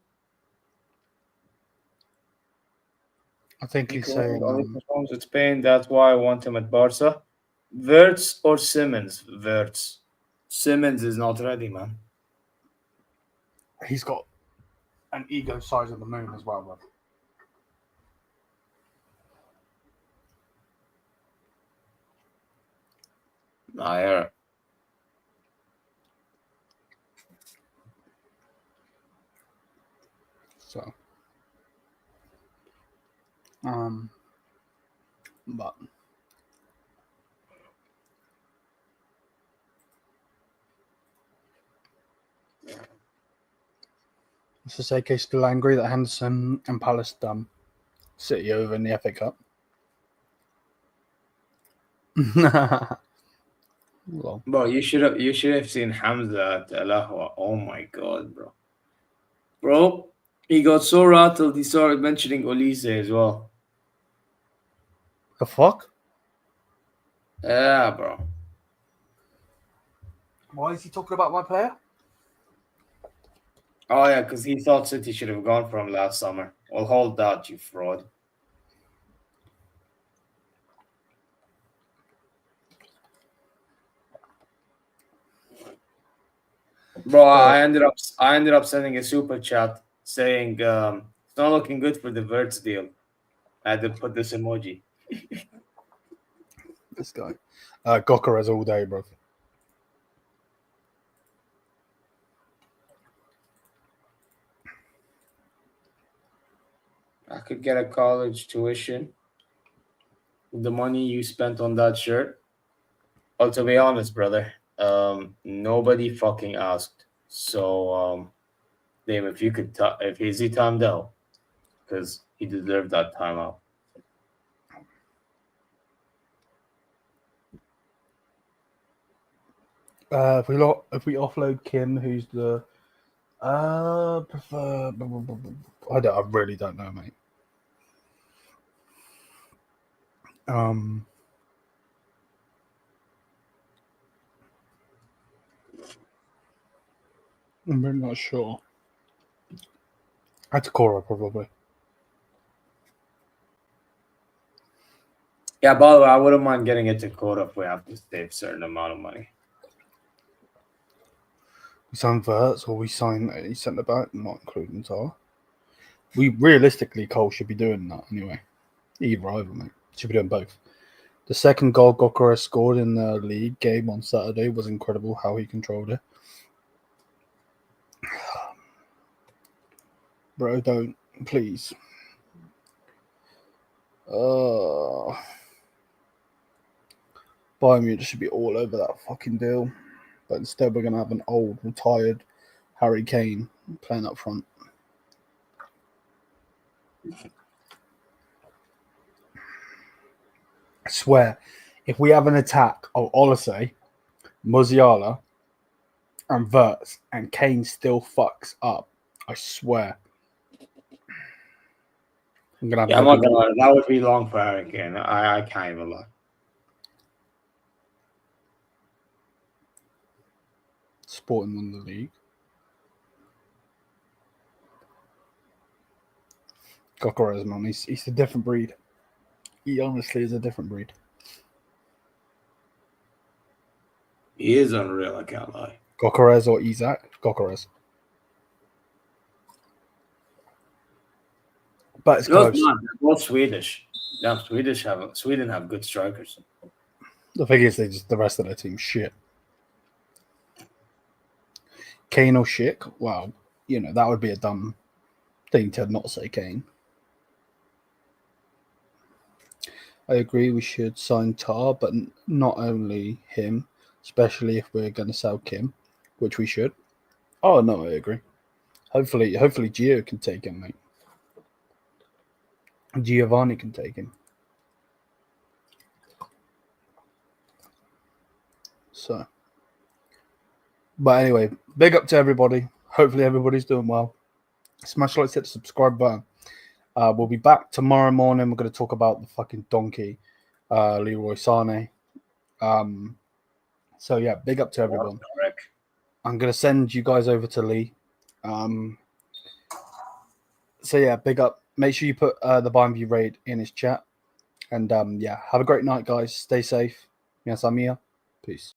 I think he's saying Only performs at Spain. That's why I want him at Barca. Wirtz or Simmons? Wirtz. Simmons is not ready, man. he's got an ego size of the moon as well, bro. I hear it. So, but Saseke still angry that Henderson and Palace done City over in the FA Cup. Well, Bro, you should have seen Hamza at Al Ahwa. Oh my god, bro. Bro, he got so rattled he started mentioning Olise as well. the fuck? Yeah, bro. Why is he talking about my player? Oh yeah, because he thought City should have gone from last summer. Well, hold that, you fraud. Bro, I ended up sending a super chat saying it's not looking good for the Wirtz deal. I had to put this emoji. This guy. Gokares all day, bro. I could get a college tuition with the money you spent on that shirt. Well, to be honest, brother, nobody fucking asked. So, Dave, if you could, if he timed out, because he deserved that timeout. If we offload Kim, who's the prefer? I really don't know, mate. I'm really not sure. Atakora, probably. Yeah, by the way, I wouldn't mind getting it to quota if we have to save a certain amount of money. We sign Wirtz or we sign a centre back, not including Tar. We realistically, Cole should be doing that anyway. Either, mate. Should be doing both. The second goal Gokares scored in the league game on Saturday was incredible how he controlled it. Bro, don't. Please. Bayern Munich should be all over that fucking deal. But instead we're going to have an old, retired Harry Kane playing up front. I swear, if we have an attack of Olise, Musiala, and Wirtz, and Kane still fucks up, I swear. I'm gonna have That would be long for Harry Kane. I can't even lie. Sporting won the league. Gokares, man, he's a different breed. He honestly is a different breed. He is unreal, I can't lie. Gokares or Isaac? Gokares. But it's close. They're both Swedish. Damn, Sweden have good strikers. The thing is, the rest of their team shit. Kane or Schick? Wow, that would be a dumb thing to not say Kane. I agree we should sign Tar, but not only him, especially if we're going to sell Kim, which we should. Oh, no, I agree. Hopefully Gio can take him, mate. Giovanni can take him. So, but anyway, big up to everybody. Hopefully everybody's doing well. Smash like, hit the subscribe button. We'll be back tomorrow morning. We're going to talk about the fucking donkey, Leroy Sané. So yeah, big up to everyone. I'm going to send you guys over to Lee. So yeah, big up. Make sure you put the Bayern View raid in his chat. And yeah, have a great night, guys. Stay safe. Yes, I'm here. Peace.